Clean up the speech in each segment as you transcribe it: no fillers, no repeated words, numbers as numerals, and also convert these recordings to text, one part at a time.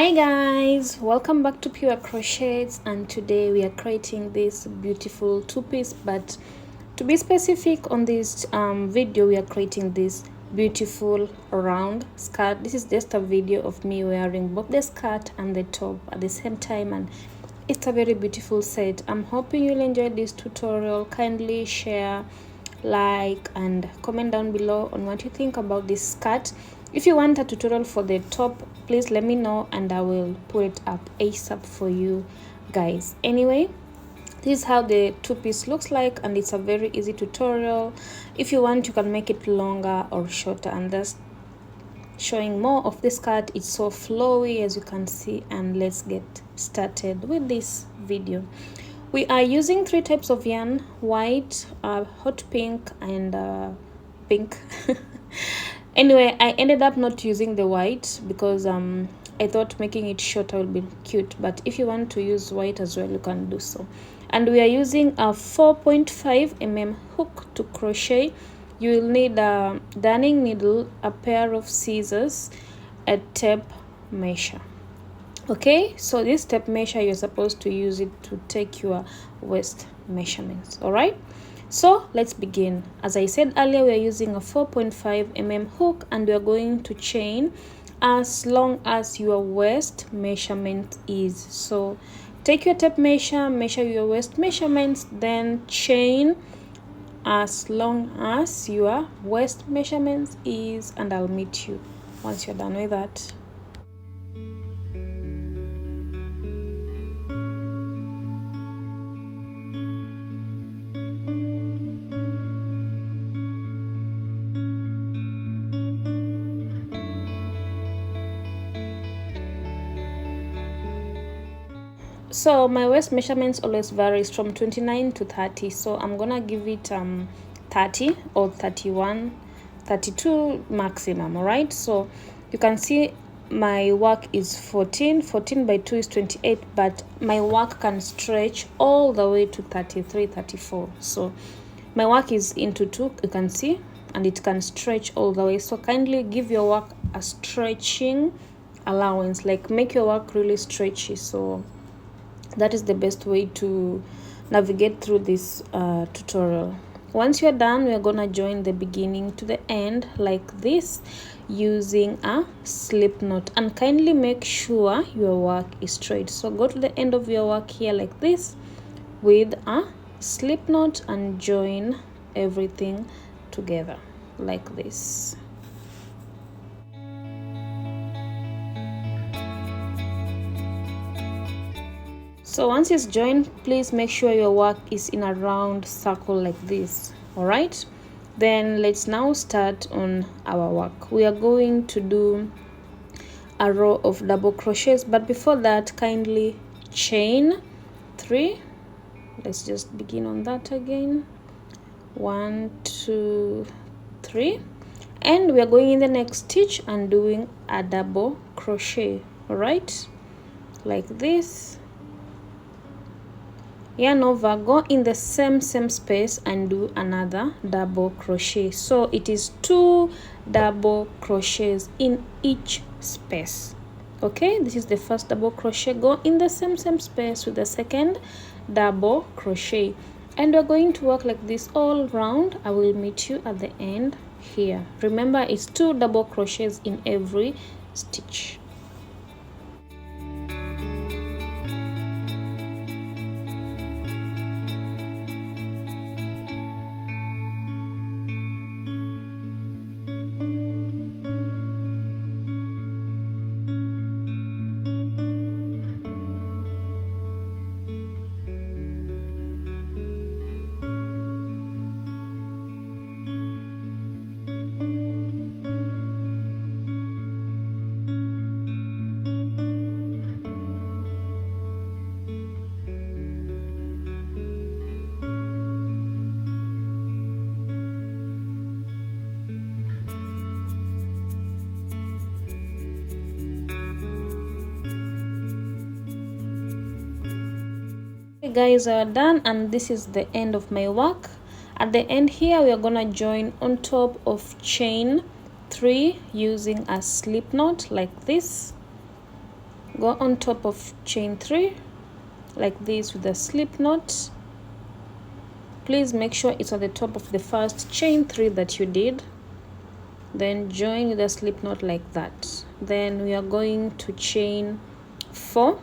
Hi guys, welcome back to Pure Crochets, and today we are creating this beautiful two-piece, but to be specific on this video, we are creating this beautiful round skirt. This is just a video of me wearing both the skirt and the top at the same time, and it's a very beautiful set. I'm hoping you'll enjoy this tutorial. Kindly share, like, and comment down below on what you think about this skirt. If you want a tutorial for the top, please let me know and I will put it up ASAP for you guys. Anyway, this is how the two-piece looks like, and it's a very easy tutorial. If you want, you can make it longer or shorter, and that's showing more of the skirt. It's so flowy as you can see, and let's get started with this video. We are using 3 types of yarn: white, hot pink, and pink. Anyway, I ended up not using the white because I thought making it shorter will be cute, but if you want to use white as well, you can do so. And we are using a 4.5 mm hook to crochet. You will need a darning needle, a pair of scissors, a tape measure. Okay, so this tape measure, you're supposed to use it to take your waist measurements. All right, so let's begin. As I said earlier, we are using a 4.5 mm hook, and we are going to chain as long as your waist measurement is. So take your tape measure, measure your waist measurements, then chain as long as your waist measurements is, and I'll meet you once you're done with that. So my waist measurements always varies from 29 to 30, so I'm gonna give it 30 or 31, 32 maximum. All right, so you can see my work is 14 by 2 is 28, but my work can stretch all the way to 33, 34. So my work is into 2, you can see, and it can stretch all the way. So kindly give your work a stretching allowance, like make your work really stretchy. So that is the best way to navigate through this tutorial. Once you're done, we're gonna join the beginning to the end like this using a slip knot, and kindly make sure your work is straight. So go to the end of your work here like this with a slip knot and join everything together like this. So once it's joined, please make sure your work is in a round circle like this. All right, then let's now start on our work. We are going to do a row of double crochets, but before that, kindly chain 3. Let's just begin on that again. 1, 2, 3, and we are going in the next stitch and doing a double crochet. All right, like this. Yarn over, go in the same space and do another double crochet. So it is 2 double crochets in each space. Okay, this is the first double crochet. Go in the same space with the second double crochet, and we're going to work like this all round. I will meet you at the end here. Remember, it's 2 double crochets in every stitch. Guys, are done, and this is the end of my work. At the end here, we are gonna join on top of chain 3 using a slip knot like this. go on top of chain 3 like this with a slip knot. Please make sure it's on the top of the first chain 3 that you did, then join with a slip knot like that. Then we are going to chain 4.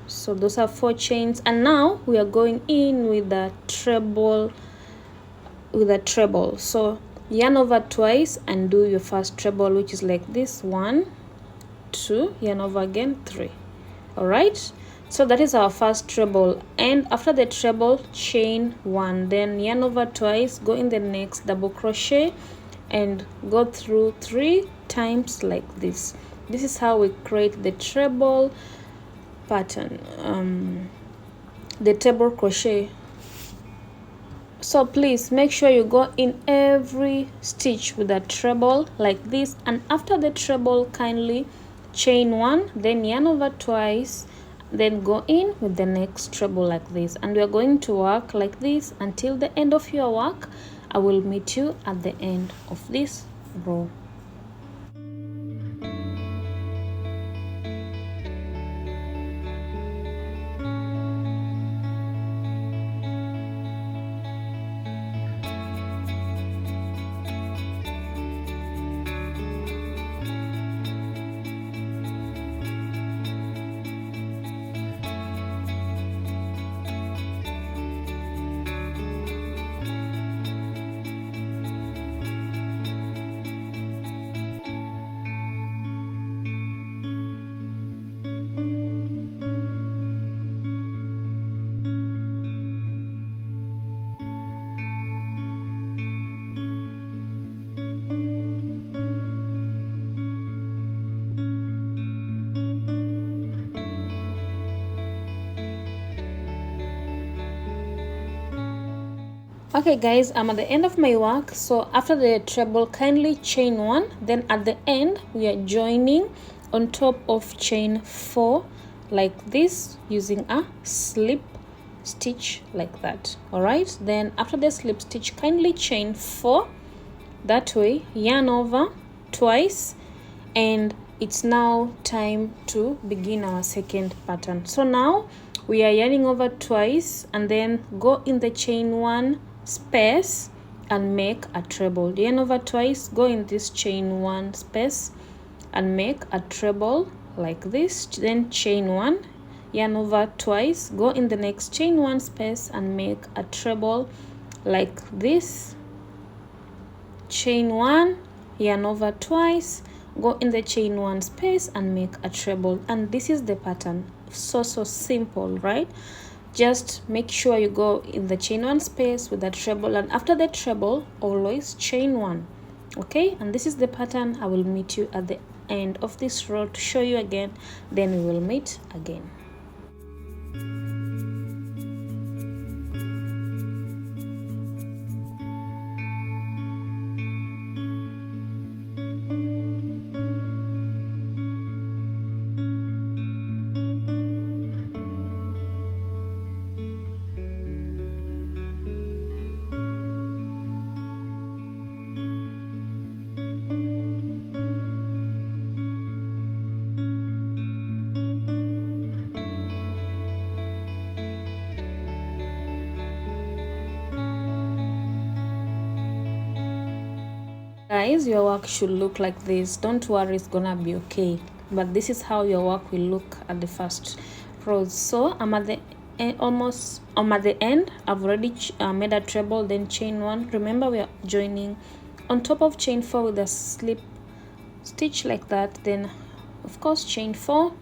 So those are 4 chains, and now we are going in with a treble, so yarn over twice and do your first treble, which is like this: 1, 2, yarn over again, 3. All right, so that is our first treble, and after the treble, chain 1, then yarn over twice, go in the next double crochet and go through 3 times like this. This is how we create the treble pattern, the treble crochet. So please make sure you go in every stitch with a treble like this, and after the treble, kindly chain 1, then yarn over twice, then go in with the next treble like this, and we are going to work like this until the end of your work. I will meet you at the end of this row. Okay guys, I'm at the end of my work. So after the treble, kindly chain 1, then at the end we are joining on top of chain 4 like this using a slip stitch like that. All right, then after the slip stitch, kindly chain 4, that way yarn over twice, and it's now time to begin our second pattern. So now we are yarning over twice and then go in the chain 1 space and make a treble. Yarn over twice, go in this chain 1 space and make a treble like this, then chain 1, yarn over twice, go in the next chain 1 space and make a treble like this, chain 1, yarn over twice, go in the chain 1 space and make a treble. And this is the pattern. So simple, right? Just make sure you go in the chain 1 space with the treble, and after the treble, always chain 1. Okay, and this is the pattern. I will meet you at the end of this row to show you again, then we will meet again. Guys, your work should look like this. Don't worry, it's gonna be okay, but this is how your work will look at the first row. So I'm at the almost I'm at the end. I've already made a treble, then chain 1. Remember, we are joining on top of chain 4 with a slip stitch like that, then of course chain 4,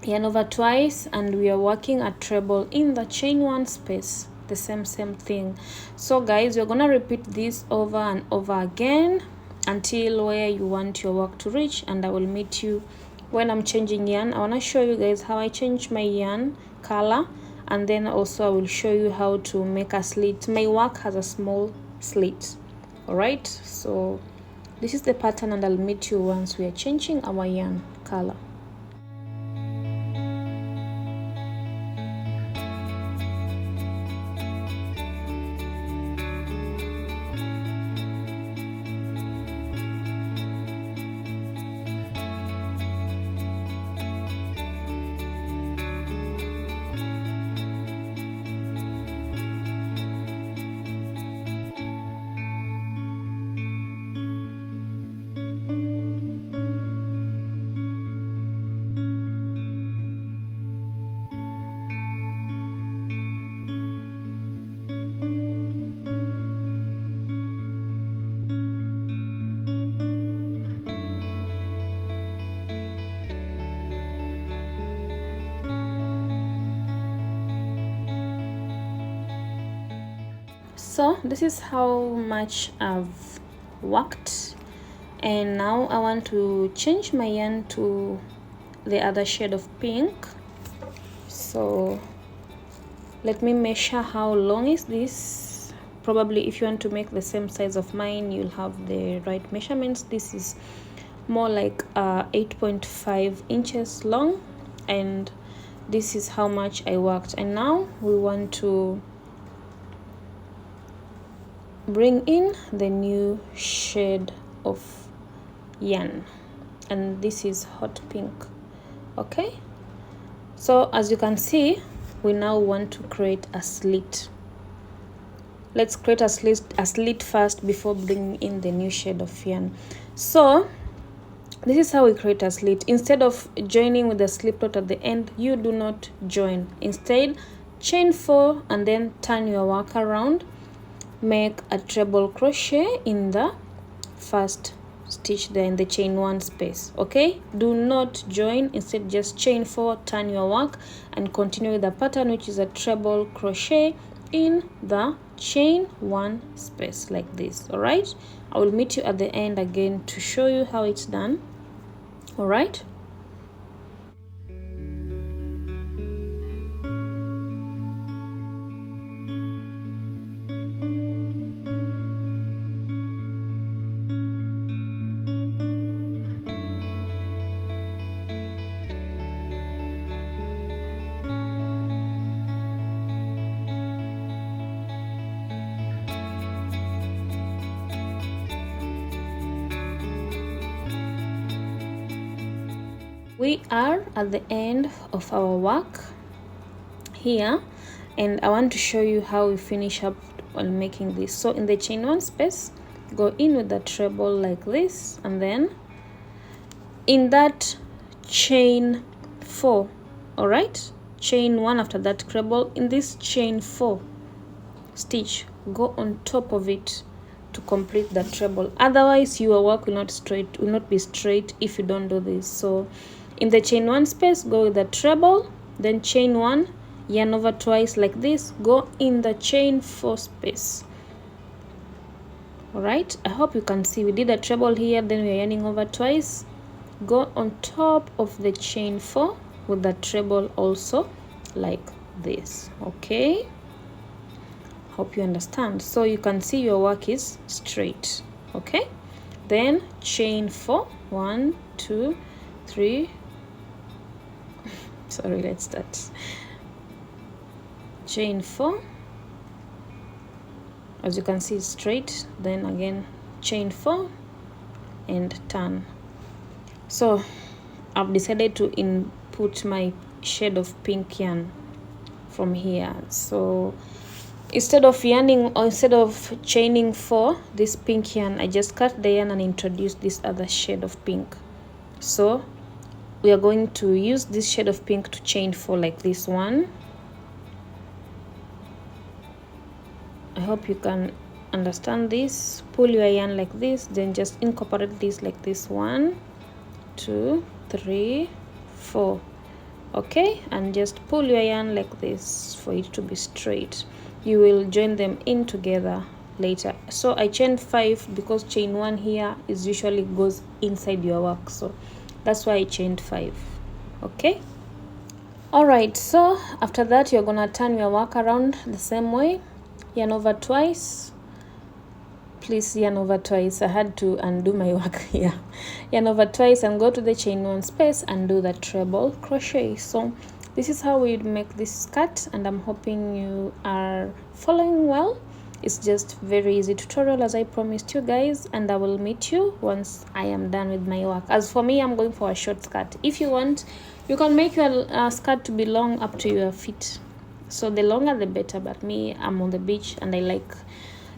yarn over twice, and we are working a treble in the chain 1 space, the same thing. So guys, you're gonna repeat this over and over again until where you want your work to reach, and I will meet you when I'm changing yarn. I want to show you guys how I change my yarn color, and then also I will show you how to make a slit. My work has a small slit. All right, so this is the pattern, and I'll meet you once we are changing our yarn color. So this is how much I've worked, and now I want to change my yarn to the other shade of pink. So let me measure how long is this. Probably if you want to make the same size of mine, you'll have the right measurements. This is more like 8.5 inches long, and this is how much I worked. And now we want to bring in the new shade of yarn, and this is hot pink. Okay, so as you can see, we now want to create a slit. Let's create a slit first before bringing in the new shade of yarn. So this is how we create a slit. Instead of joining with the slip knot at the end, you do not join. Instead, chain 4 and then turn your work around. Make a treble crochet in the first stitch there in the chain 1 space. Okay, do not join. Instead, just chain 4, turn your work, and continue with the pattern, which is a treble crochet in the chain 1 space like this. All right, I will meet you at the end again to show you how it's done. All right. We are at the end of our work here, and I want to show you how we finish up while making this. So in the chain 1 space, go in with the treble like this, and then in that chain 4, all right, chain 1 after that treble. In this chain 4 stitch, go on top of it to complete the treble. Otherwise your work will not be straight if you don't do this. So in the chain 1 space, go with the treble, then chain 1, yarn over twice like this, go in the chain 4 space. All right, I hope you can see we did a treble here, then we are yarning over twice. Go on top of the chain 4 with the treble also like this. Okay, hope you understand. So you can see your work is straight. Okay, then chain 4, 1, 2, 3. Sorry, let's start. Chain 4, as you can see, straight. Then again chain 4 and turn. So I've decided to input my shade of pink yarn from here. So instead of yarning, or instead of chaining 4 this pink yarn, I just cut the yarn and introduced this other shade of pink. So we are going to use this shade of pink to chain 4 like this one. I hope you can understand this. Pull your yarn like this, then just incorporate this like this. 1, 2, 3, 4. Okay, and just pull your yarn like this for it to be straight. You will join them in together later. So I chained 5 because chain 1 here is usually goes inside your work, so that's why I chained 5. Okay, all right, so after that you're gonna turn your work around the same way, yarn over twice. Please yarn over twice. I had to undo my work here. Yarn over twice and go to the chain 1 space and do the treble crochet. So this is how we make this skirt, and I'm hoping you are following well. It's just very easy tutorial, as I promised you guys, and I will meet you once I am done with my work. As for me, I'm going for a short skirt. If you want, you can make your skirt to be long up to your feet. So the longer the better, but me, I'm on the beach and I like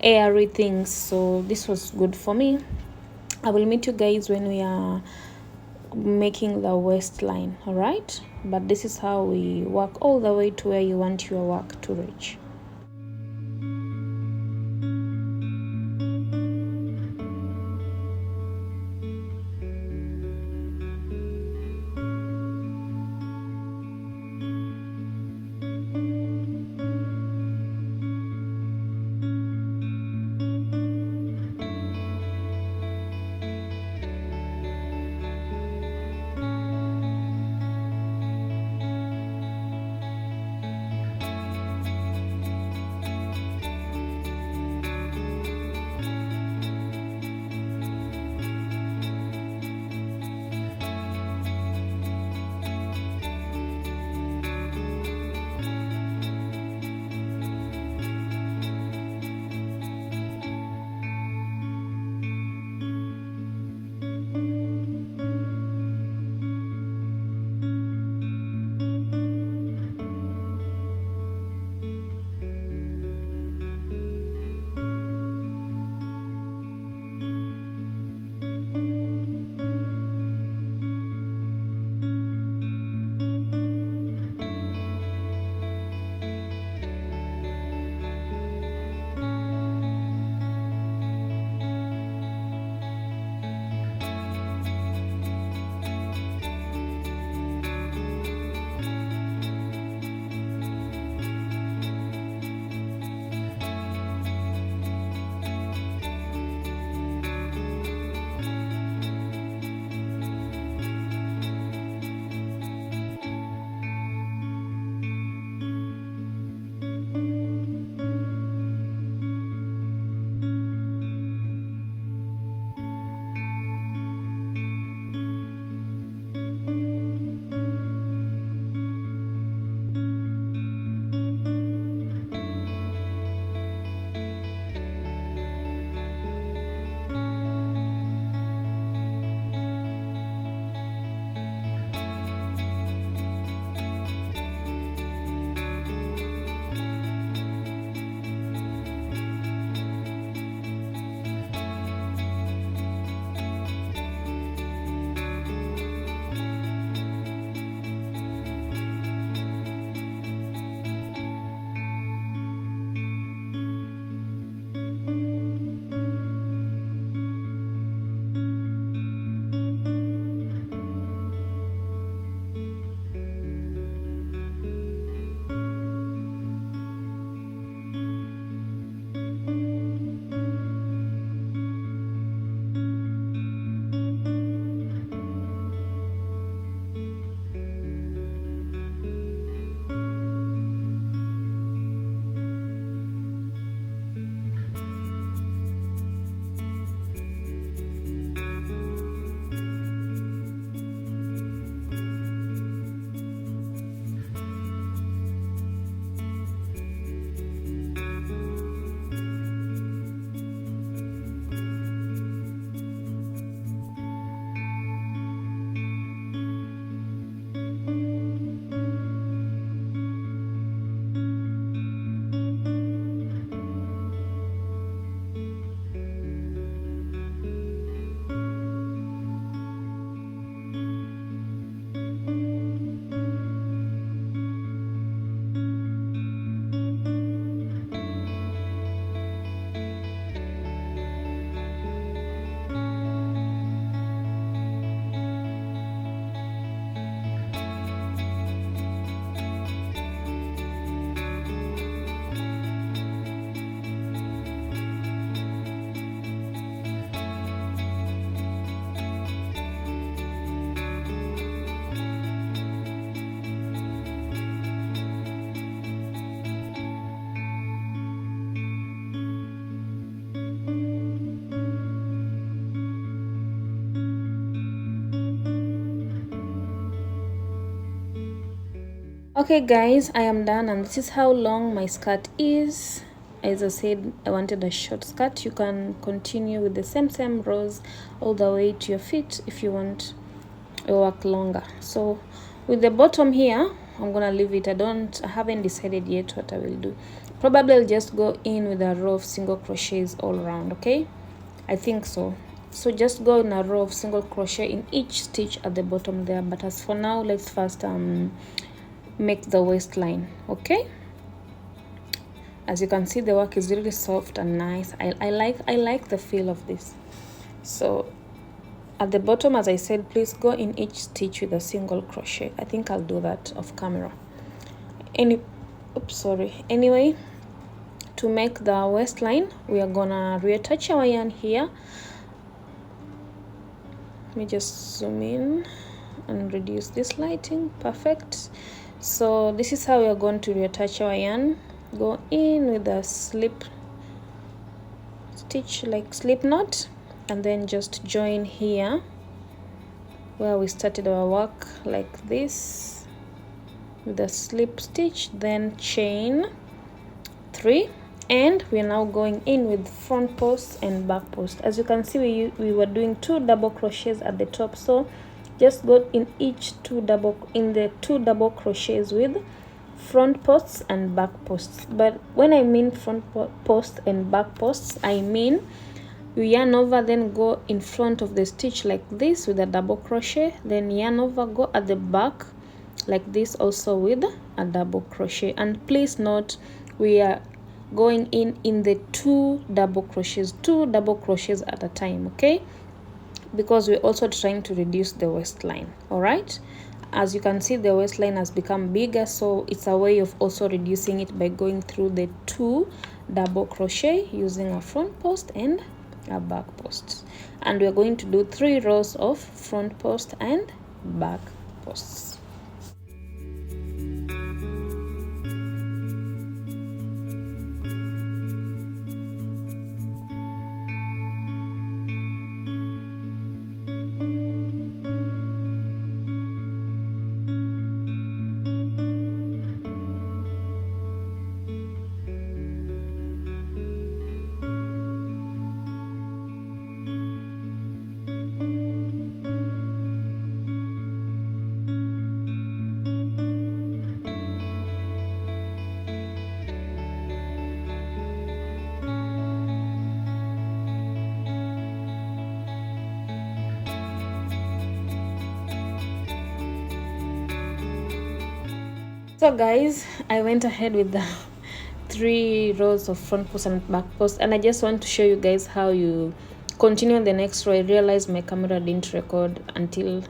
airy things, so this was good for me. I will meet you guys when we are making the waistline. All right, but this is how we work all the way to where you want your work to reach. Okay guys, I am done, and this is how long my skirt is. As I said, I wanted a short skirt. You can continue with the same rows all the way to your feet if you want your work longer. So with the bottom here, I'm gonna leave it. I haven't decided yet what I will do. Probably I'll just go in with a row of single crochets all around. Okay, I think so. So just go in a row of single crochet in each stitch at the bottom there. But as for now, let's first make the waistline. Okay, as you can see, the work is really soft and nice. I like the feel of this. So at the bottom, as I said, please go in each stitch with a single crochet. I think I'll do that off camera. Anyway, to make the waistline, we are gonna reattach our yarn here. Let me just zoom in and reduce this lighting. Perfect. So this is how we are going to reattach our yarn. Go in with a slip stitch, like slip knot, and then just join here where we started our work, like this, with a slip stitch, then chain 3, and we are now going in with front post and back post. As you can see, we were doing 2 double crochets at the top, so just go in the 2 double crochets with front posts and back posts. But when I mean front post and back posts, I mean you yarn over, then go in front of the stitch like this with a double crochet, then yarn over, go at the back like this also with a double crochet. And please note, we are going in the 2 double crochets at a time, okay, because we're also trying to reduce the waistline. All right, as you can see, the waistline has become bigger, so it's a way of also reducing it by going through the 2 double crochet using a front post and a back post. And we're going to do 3 rows of front post and back posts. So guys, I went ahead with the 3 rows of front post and back post, and I just want to show you guys how you continue on the next row. I realized my camera didn't record until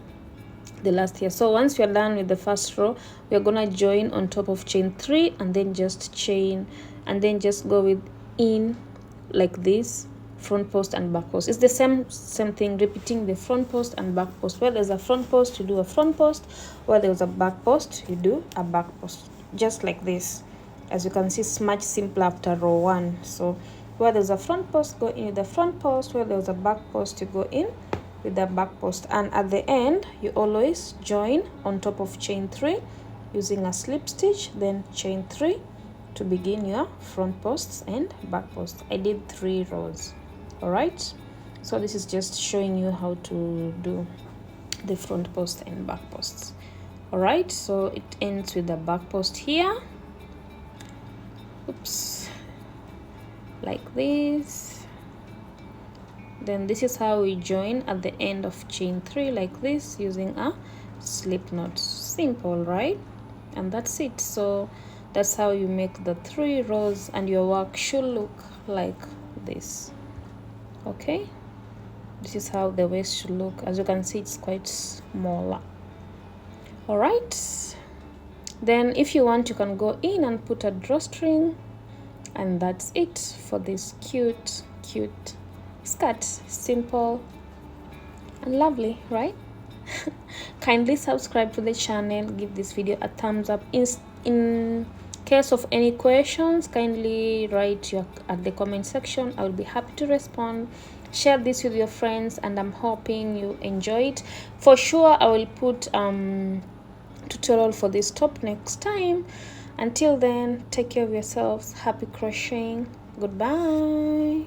the last here. So once you're done with the first row, we're gonna join on top of chain 3 and then just chain, and then just go with in like this, front post and back post. It's the same thing, repeating the front post and back post. Where there's a front post, you do a front post. Where there's a back post, you do a back post, just like this. As you can see, it's much simpler after row 1. So where there's a front post, go in with the front post. Where there's a back post, you go in with the back post. And at the end, you always join on top of chain 3 using a slip stitch, then chain 3 to begin your front posts and back posts. I did 3 rows. All right, so this is just showing you how to do the front post and back posts. All right, so it ends with the back post here. Oops, like this. Then this is how we join at the end of chain 3, like this, using a slip knot. Simple, right? And that's it. So that's how you make the 3 rows, and your work should look like this. Okay, this is how the waist should look. As you can see, it's quite smaller. All right, then if you want, you can go in and put a drawstring, and that's it for this cute skirt. Simple and lovely, right? Kindly subscribe to the channel, give this video a thumbs up. In case of any questions, kindly write at the comment section. I will be happy to respond. Share this with your friends, and I'm hoping you enjoy it. For sure, I will put tutorial for this top next time. Until then, take care of yourselves. Happy crocheting. Goodbye.